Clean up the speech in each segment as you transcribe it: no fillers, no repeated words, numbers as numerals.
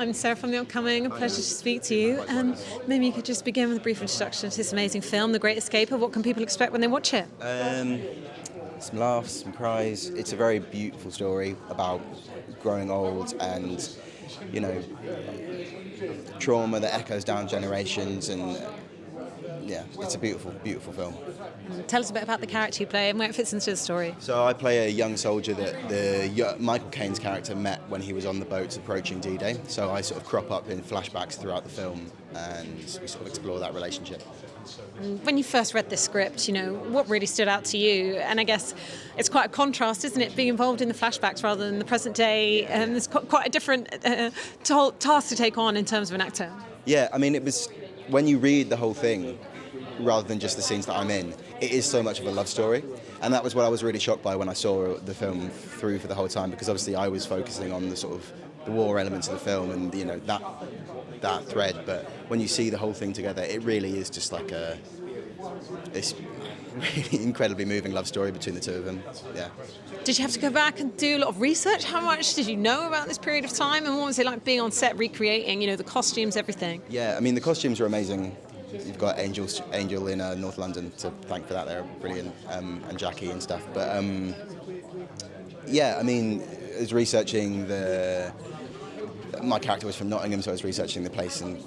I'm Sarah from The Upcoming. A pleasure to speak to you. Maybe you could just begin with a brief introduction to this amazing film, The Great Escaper. What can people expect when they watch it? Some laughs, some cries. It's a very beautiful story about growing old and, you know, trauma that echoes down generations, and yeah, it's a beautiful, beautiful film. Tell us a bit about the character you play and where it fits into the story. So I play a young soldier that Michael Caine's character met when he was on the boats approaching D-Day. So I sort of crop up in flashbacks throughout the film, and we sort of explore that relationship. When you first read this script, what really stood out to you? And I guess it's quite a contrast, isn't it, being involved in the flashbacks rather than the present day? And it's quite a different task to take on in terms of an actor. Yeah, I mean, it was, when you read the whole thing, rather than just the scenes that I'm in, it is so much of a love story. And that was what I was really shocked by when I saw the film through for the whole time, because obviously I was focusing on the sort of the war elements of the film and, that thread. But when you see the whole thing together, it really is just like this really incredibly moving love story between the two of them. Yeah. Did you have to go back and do a lot of research? How much did you know about this period of time? And what was it like being on set, recreating, the costumes, everything? Yeah, I mean, the costumes are amazing. You've got Angel in North London to thank for that. They're brilliant, and Jackie and stuff. But yeah, I mean, I was researching my character was from Nottingham, so I was researching the place and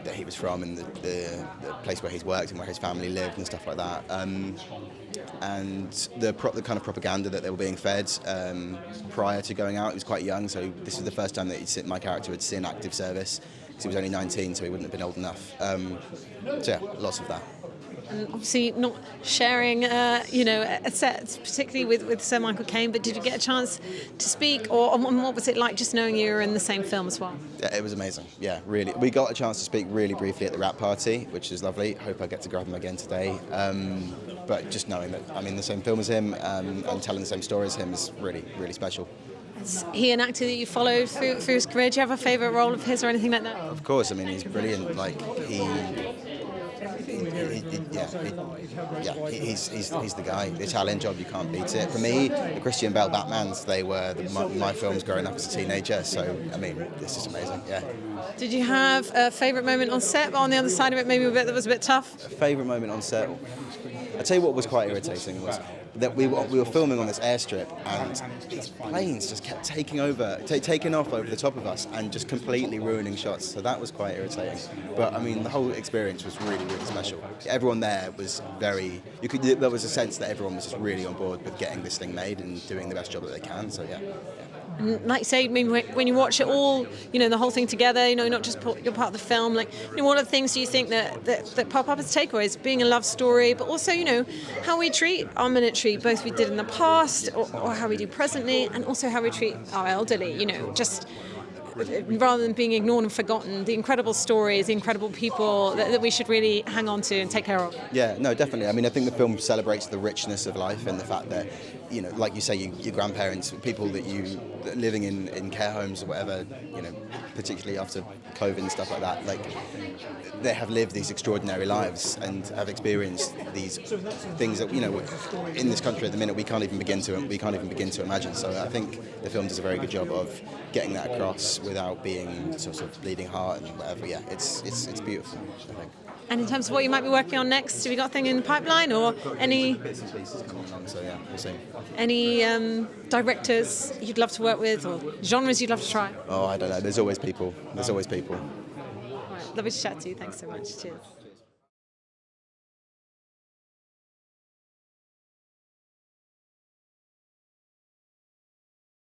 that he was from, and the place where he's worked and where his family lived and stuff like that. And the kind of propaganda that they were being fed prior to going out. He was quite young, so this was the first time that my character had seen active service, because he was only 19, so he wouldn't have been old enough. So yeah, lots of that. And obviously not sharing, a set, particularly with Sir Michael Caine, but did you get a chance to speak, or what was it like just knowing you were in the same film as well? Yeah, it was amazing. Yeah, really. We got a chance to speak really briefly at the wrap party, which is lovely. Hope I get to grab him again today. But just knowing that I'm in the same film as him and telling the same story as him is really, really special. Is he an actor that you followed through his career? Do you have a favourite role of his or anything like that? Of course. I mean, he's brilliant. Like he's the guy. The Italian Job, you can't beat it. For me, the Christian Bale Batmans, they were my films growing up as a teenager. So I mean, this is amazing. Yeah. Did you have a favourite moment on set, but on the other side of it, maybe a bit that was a bit tough? A favourite moment on set. I'll tell you what was quite irritating was that we were filming on this airstrip, and these planes just kept taking off over the top of us and just completely ruining shots. So that was quite irritating. But I mean, the whole experience was really, really special. Everyone there was there was a sense that everyone was just really on board with getting this thing made and doing the best job that they can. So yeah. And like you say, I mean, when you watch it all, the whole thing together, not just you're part of the film, like, what are the things do you think that pop up as takeaways? Being a love story, but also, how we treat our military, both we did in the past or how we do presently, and also how we treat our elderly, just rather than being ignored and forgotten, the incredible stories, the incredible people that we should really hang on to and take care of. Yeah, no, definitely. I mean, I think the film celebrates the richness of life and the fact that, like you say, your grandparents, people that living in care homes or whatever, particularly after COVID and stuff like that, like, they have lived these extraordinary lives and have experienced these things that, in this country at the minute we can't even begin to imagine. So I think the film does a very good job of getting that across without being sort of bleeding heart and whatever. Yeah, it's beautiful, I think. And in terms of what you might be working on next, have you got a thing in the pipeline or any bits and pieces coming on? So yeah, we'll see. Any directors you'd love to work with, or genres you'd love to try? Oh, I don't know. There's always people. All right, lovely to chat to you. Thanks so much. Cheers.